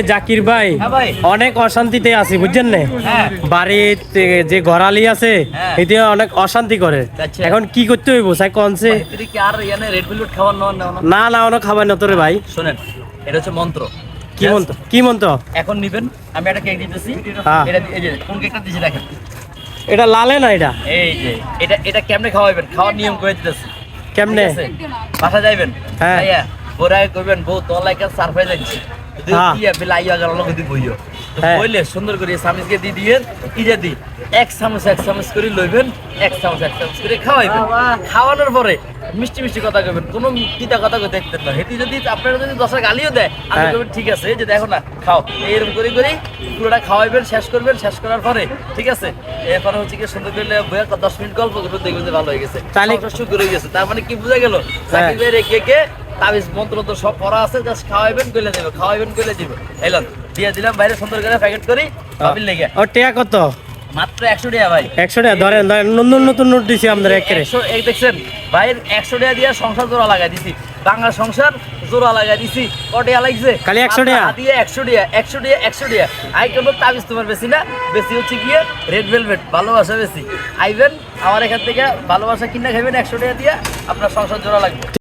জাকির ভাই অনেক অশান্তিতে আছি বুঝছেন না। বাড়িতে যে ঘরালি আছে এতে অনেক অশান্তি করে। এখন কি করতে হইব সাই কোনছে? না না অনেক খাবার না তোরে ভাই। শুনেন, এটা হচ্ছে মন্ত্র। কি মন্ত্র? কি মন্ত্র? এখন নিবেন, আমি একটা কেক দিতেছি। এটা এই যে কোন কেকটা দিছি দেখেন, এটা লালে না এটা। এই যে এটা কেমনে খাওয়াবেন, খাওয়ার নিয়ম করে দিতেছি। কেমনে? বাসা যাইবেন, হ্যাঁ বোরাই করবেন বউ তোলাইকা সারপ্রাইজ আনছি বিলাইয়া গেল লগে বইও বইলে সুন্দর করে চামচকে দিয়ে দিয়ে ইজে দি এক চামচ করে লইবেন, এক চামচ করে খাওয়াইবেন। খাওয়ানোর পরে মিষ্টি মিষ্টি কথা কইবেন, কোনো কিতা কথা কই দেখতেন না। হেতি যদি আপনারা যদি 10 গালিও দেয় আপনি কইবেন ঠিক আছে, যে দেখো না খাও, এইরকম করে করে পুরোটা খাওয়াইবেন, শেষ করবেন। শেষ করার পরে ঠিক আছে, এরপরে হচ্ছে কি সুন্দর করে বইয়া 10 মিনিট গল্প করবেন, দেখবেন যে ভালো হয়ে গেছে, তাহলে শুরু হয়ে গেছে। তার মানে কি বোঝা গেল, জাকির ভাই রেখে তাবিজ মন্ত্র তো সব পড়া আছে, জাস্ট খাওয়াইবেন গলে দেবে, খাওয়াইবেন গলে দিবে। এলাম দিয়ে দিলাম বাইরে সুন্দর করে প্যাকেট করি বাবিল লেগে। ও টাকা কত? মাত্র 100 টাকা ভাই। 100 টাকা ধরেন নতুন নতুন নোট দিছি আমাদের একেরে। এই দেখছেন ভাই 100 টাকা দিয়ে সংসার জোড়া লাগাই দিছি, বাংলা সংসার জোড়া লাগাই দিছি। কটিয়া লাগছে খালি 100 টাকা দিয়ে 100 টাকা 100 টাকা। আই কোনো তাবিজ তোমার বেশি না, বেশি হচ্ছে গিয়ে রেড ভেলভেট ভালোবাসা বেশি। আইবেন আমার এখান থেকে ভালোবাসা কিনা খাইবেন 100 টাকা দিয়ে, আপনার সংসার জোড়া লাগবে।